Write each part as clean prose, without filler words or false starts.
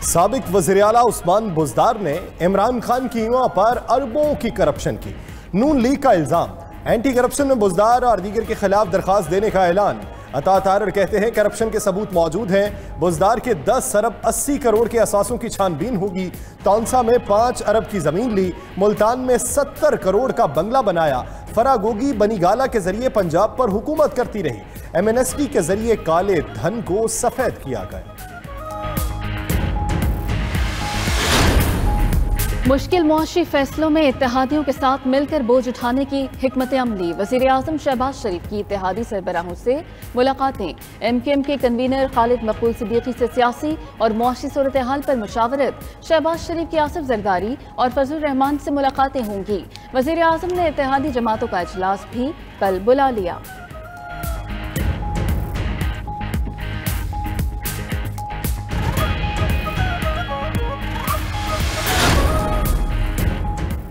साबिक वज़ीर आला उस्मान बुज़दार ने इमरान खान की युवा पर अरबों की करप्शन की। नून लीग का इल्जाम, एंटी करप्शन में बुज़दार और दीगर के खिलाफ दरखास्त देने का ऐलान। अता तारर कहते हैं करप्शन के सबूत मौजूद हैं। बुज़दार के 10 अरब 80 करोड़ के असासों की छानबीन होगी। तौंसा में 5 अरब की जमीन ली। मुल्तान में 70 करोड़ का बंगला बनाया। फरागोगी बनीगाला के जरिए पंजाब पर हुकूमत करती रही। MNST के जरिए काले धन को सफेद किया गया। मुश्किल मुआशी फैसलों में इत्तेहादियों के साथ मिलकर बोझ उठाने की हिकमत अमली। वज़ीर आज़म शहबाज शरीफ की इत्तेहादी सरबराहों से मुलाकातें। MKM के कन्वीनर खालिद मकबूल सिद्दीकी से सियासी और मुआशी सूरत हाल पर मुशावरत। शहबाज शरीफ की आसिफ जरदारी और फजलुर रहमान से मुलाकातें होंगी। वज़ीर आज़म ने इत्तेहादी जमातों का इजलास भी कल बुला लिया।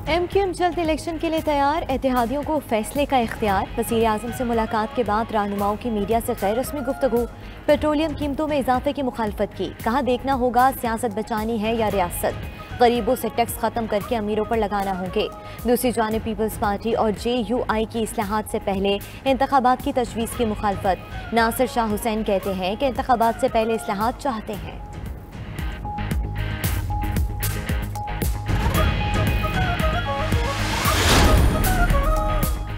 MKM जल्द इलेक्शन के लिए तैयार, इत्तेहादियों को फैसले का इख्तियार। वज़ीर आज़म से मुलाकात के बाद रहनुमाओं की मीडिया से गैर रस्मी गुफ्तगू। पेट्रोलियम कीमतों में इजाफे की मुखालफत की, कहा देखना होगा सियासत बचानी है या रियासत। गरीबों से टैक्स खत्म करके अमीरों पर लगाना होंगे। दूसरी जानिब पीपल्स पार्टी और JUI की इस्लाहात से पहले इंतखाबात की तजवीज़ की मुखालफत। नासिर शाह हुसैन कहते हैं कि इंतखाबात से पहले इस्लाहात चाहते हैं।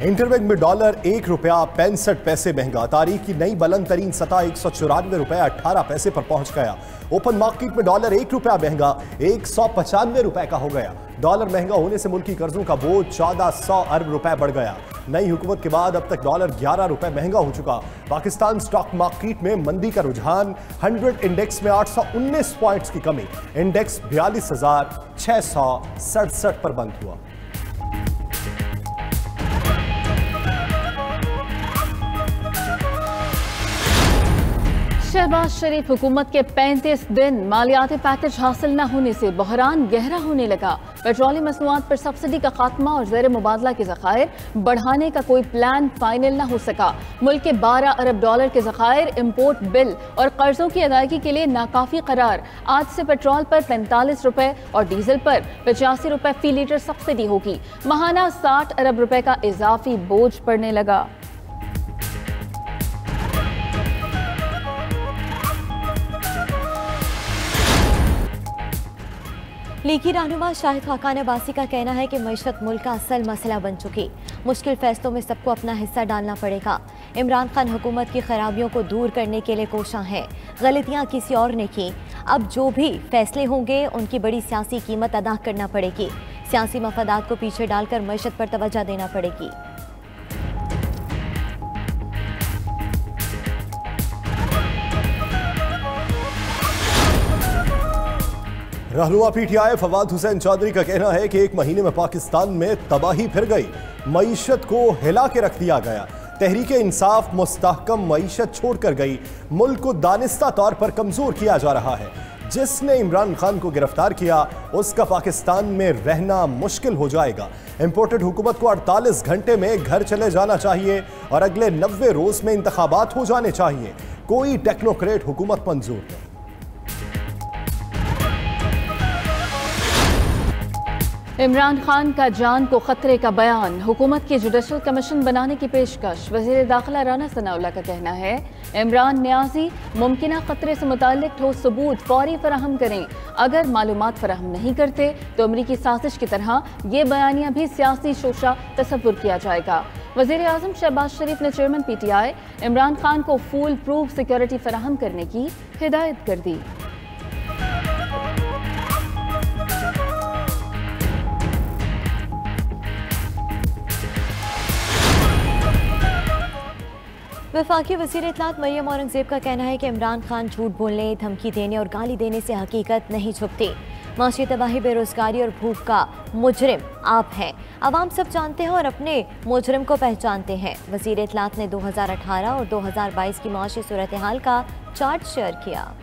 इंटरबैंक में डॉलर 1 रुपया 65 पैसे महंगा। तारीख की नई बुलंद तरीन सतह 194 रुपये 18 पैसे पर पहुंच गया। ओपन मार्केट में डॉलर 1 रुपया महंगा 195 रुपए का हो गया। डॉलर महंगा होने से मुल्की कर्जों का बोझ 1400 अरब रुपए बढ़ गया। नई हुकूमत के बाद अब तक डॉलर 11 रुपए महंगा हो चुका। पाकिस्तान स्टॉक मार्केट में मंदी का रुझान। 100 इंडेक्स में 819 पॉइंट्स की कमी। इंडेक्स 42,667 पर बंद हुआ। शहबाज शरीफ हुकूमत के 35 दिन मालियाती पैकेज हासिल न होने से बहरान गहरा होने लगा। पेट्रोलियम मसनूआत पर सब्सिडी का खात्मा और ज़ेर मुबादला के ज़खायर बढ़ाने का कोई प्लान फाइनल न हो सका। मुल्क के 12 अरब डॉलर के ज़खायर इम्पोर्ट बिल और कर्जों की अदायगी के लिए नाकाफी करार। आज से पेट्रोल पर 45 रुपए और डीजल पर 85 रुपए फी लीटर सब्सिडी होगी। माहाना 60 अरब रुपए का इजाफी बोझ पड़ने लगा। लीगी रहनुमा शाहिद खाकान अब्बासी का कहना है कि मईशत मुल्क का असल मसला बन चुकी। मुश्किल फैसलों में सबको अपना हिस्सा डालना पड़ेगा। इमरान खान हुकूमत की खराबियों को दूर करने के लिए कोशां है। गलतियां किसी और ने की। अब जो भी फैसले होंगे उनकी बड़ी सियासी कीमत अदा करना पड़ेगी। सियासी मफादात को पीछे डालकर मईशत पर तवज्जो देना पड़ेगी। रहनुमा PTI फवाद हुसैन चौधरी का कहना है कि 1 महीने में पाकिस्तान में तबाही फिर गई। मईशत को हिला के रख दिया गया। तहरीक इंसाफ मुस्तहकम मईशत छोड़कर गई। मुल्क को दानिस्ता तौर पर कमजोर किया जा रहा है। जिसने इमरान खान को गिरफ्तार किया उसका पाकिस्तान में रहना मुश्किल हो जाएगा। इंपोर्टेड हुकूमत को 48 घंटे में घर चले जाना चाहिए और अगले 90 रोज में इंतखाबात हो जाने चाहिए। कोई टेक्नोक्रेट हुकूमत मंजूर नहीं। इमरान खान का जान को खतरे का बयान। हुकूमत की जुडिशल कमीशन बनाने की पेशकश। वज़ीर दाखिला राना सनाउल्लाह का कहना है इमरान न्याजी मुमकिना खतरे से मुताल्लिक ठोस सबूत फौरी फराहम करें। अगर मालूमात फराहम नहीं करते तो अमरीकी साजिश की तरह ये बयानियां भी सियासी शोशा तस्वुर किया जाएगा। वज़ीर आज़म शहबाज शरीफ ने चेयरमैन PTI इमरान खान को फुल प्रूफ सिक्योरिटी फराहम करने की हिदायत कर दी। वफाकी वज़ीर इत्तलात मरियम औरंगज़ेब का कहना है कि इमरान खान झूठ बोलने, धमकी देने और गाली देने से हकीकत नहीं छुपती। माशी तबाही, बेरोजगारी और भूख का मुजरिम आप हैं। आवाम सब जानते हैं और अपने मुजरिम को पहचानते हैं। वज़ीर इत्तलात ने 2018 और 2022 की माशी सूरत हाल का चार्ट शेयर किया।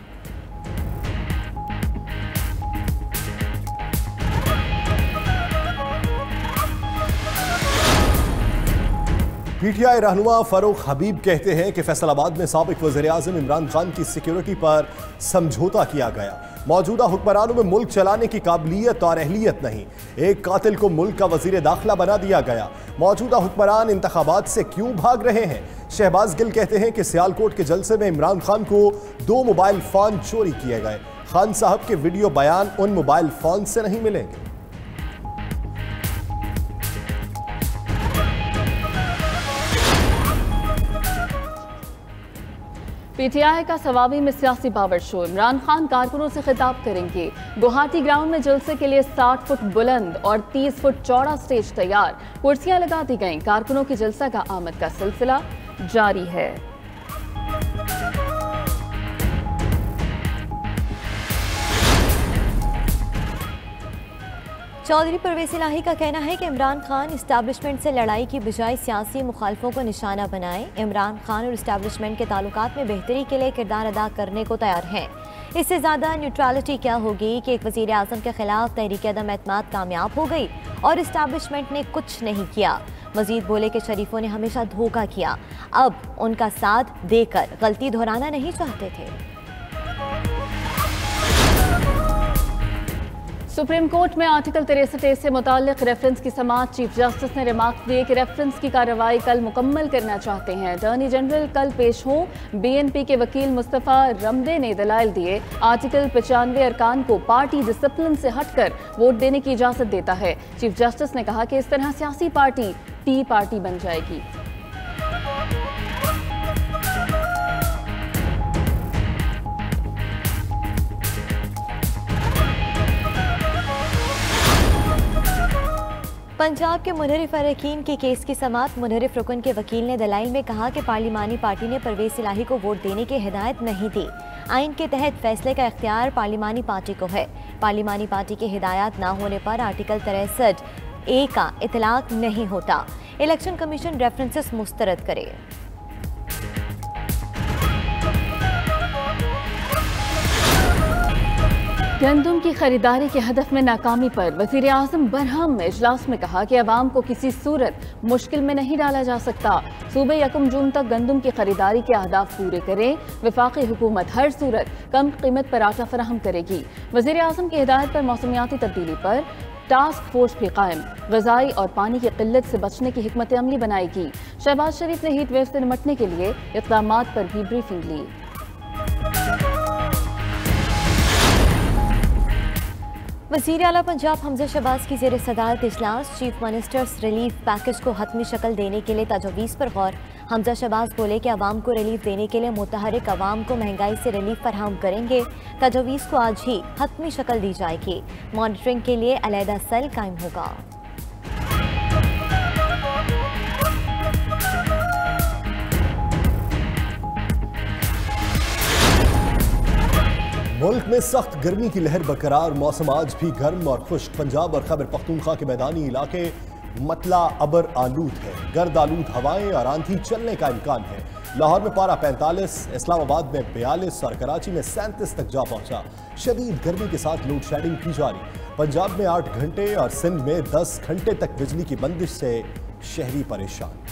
पीटीआई रहनुमा फरूख हबीब कहते हैं कि फैसलाबाद में साबिक वज़ीर-ए-आज़म इमरान खान की सिक्योरिटी पर समझौता किया गया। मौजूदा हुक्मरानों में मुल्क चलाने की काबिलियत और अहलियत नहीं। एक कातिल को मुल्क का वज़ीर दाखिला बना दिया गया। मौजूदा हुक्मरान इंतखाबात से क्यों भाग रहे हैं? शहबाज गिल कहते हैं कि सियालकोट के जलसे में इमरान खान को 2 मोबाइल फ़ोन चोरी किए गए। खान साहब के वीडियो बयान उन मोबाइल फ़ोन से नहीं मिलेंगे। पीटीआई का सवाबी में सियासी पावर शो। इमरान खान कारकुनों से खिताब करेंगे। गुवाहाटी ग्राउंड में जलसे के लिए 60 फुट बुलंद और 30 फुट चौड़ा स्टेज तैयार, कुर्सियां लगा दी गईं। कारकुनों की जलसा का आमद का सिलसिला जारी है। चौधरी परवेज इलाही का कहना है कि इमरान खान इस्टेब्लिशमेंट से लड़ाई की बजाय सियासी मुखालफों को निशाना बनाए। इमरान खान और इस्टेब्लिशमेंट के ताल्लुकात में बेहतरी के लिए किरदार अदा करने को तैयार हैं। इससे ज़्यादा न्यूट्रलिटी क्या होगी कि एक वज़ीर आज़म के खिलाफ तहरीक अदम एतमाद कामयाब हो गई और इस्टेब्लिशमेंट ने कुछ नहीं किया। मजीद बोले कि शरीफों ने हमेशा धोखा किया, अब उनका साथ देकर गलती दोहराना नहीं चाहते थे। सुप्रीम कोर्ट में आर्टिकल 63A से मुताल्लिक रेफरेंस की समाअत चीफ जस्टिस ने रिमार्क दिए कि रेफरेंस की कार्रवाई कल मुकम्मल करना चाहते हैं। अटॉर्नी जनरल कल पेश हों। बीएनपी के वकील मुस्तफ़ा रमदे ने दलाइल दिए। आर्टिकल 95 अरकान को पार्टी डिसिप्लिन से हटकर वोट देने की इजाज़त देता है। चीफ जस्टिस ने कहा कि इस तरह सियासी पार्टी टी पार्टी बन जाएगी। पंजाब के मुनहरिफ अरकान के केस की समाअत मुनहरिफ रुकन के वकील ने दलाइल में कहा कि पार्लिमानी पार्टी ने परवेज इलाही को वोट देने की हिदायत नहीं दी। आइन के तहत फैसले का इख्तियार पार्लिमानी पार्टी को है। पार्लिमानी पार्टी की हिदायत न होने पर आर्टिकल 63A का इतलाक नहीं होता। इलेक्शन कमीशन रेफरेंसेस मुस्तरद करे। गंदम की खरीदारी के हदफ में नाकामी पर वज़ीर आज़म बरहम ने इजलास में कहा कि अवाम को किसी सूरत मुश्किल में नहीं डाला जा सकता। सूबे 1 जून तक गंदम की खरीदारी के अहदाफ पूरे करें। वफाकी हुकूमत हर सूरत कम कीमत पर आटा फराहम करेगी। वज़ीर आज़म की हिदायत पर मौसमियाती तब्दीली पर टास्क फोर्स भी कायम। ग़िज़ाई और पानी की किल्लत से बचने की हिकमत अमली बनाएगी। शहबाज शरीफ ने हीट वेव से निपटने के लिए इक़दामात पर भी ब्रीफिंग ली। वज़ीर आला पंजाब हमजा शहबाज की ज़ेर सदारत इजलास। चीफ मिनिस्टर्स रिलीफ पैकेज को हतमी शक्ल देने के लिए तजवीज़ पर गौर। हमजा शहबाज बोले कि आवाम को रिलीफ देने के लिए मुतहरिक आवाम को महंगाई से रिलीफ फराहम करेंगे। तजवीज़ को आज ही हतमी शक्ल दी जाएगी। मॉनिटरिंग के लिए अलहदा सेल कायम होगा। मुल्क में सख्त गर्मी की लहर बरकरार। मौसम आज भी गर्म और खुश्क। पंजाब और खैबर पख्तूनख्वा के मैदानी इलाके मतला अबर आलूद है। गर्द आलूद हवाएं और आंधी चलने का इम्कान है। लाहौर में पारा 45, इस्लामाबाद में 42 और कराची में 37 तक जा पहुंचा। शदीद गर्मी के साथ लोड शेडिंग की जारी। पंजाब में 8 घंटे और सिंध में 10 घंटे तक बिजली की बंदिश से शहरी परेशान।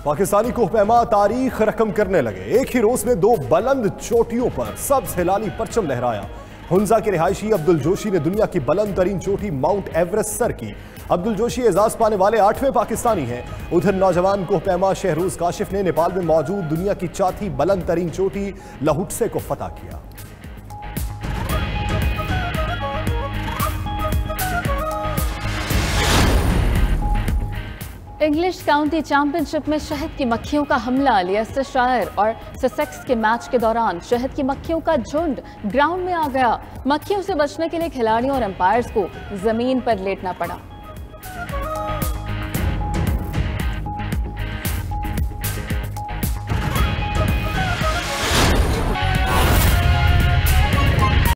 पाकिस्तानी कोहपैमा तारीख रकम करने लगे। एक ही रोज में 2 बुलंद चोटियों पर सब्ज हिलाली परचम लहराया। हुंजा के रिहायशी अब्दुल जोशी ने दुनिया की बुलंद तरीन चोटी माउंट एवरेस्ट सर की। अब्दुल जोशी एजाज पाने वाले 8वें पाकिस्तानी हैं। उधर नौजवान कोहपैमा शहरोज काशिफ ने नेपाल में मौजूद दुनिया की 4थी बुलंद तरीन चोटी लहुटसे को फतह किया। इंग्लिश काउंटी चैंपियनशिप में शहद की मक्खियों का हमला। लिएस्टरशायर और ससेक्स के मैच के दौरान शहद की मक्खियों का झुंड ग्राउंड में आ गया। मक्खियों से बचने के लिए खिलाड़ियों और एम्पायर्स को जमीन पर लेटना पड़ा।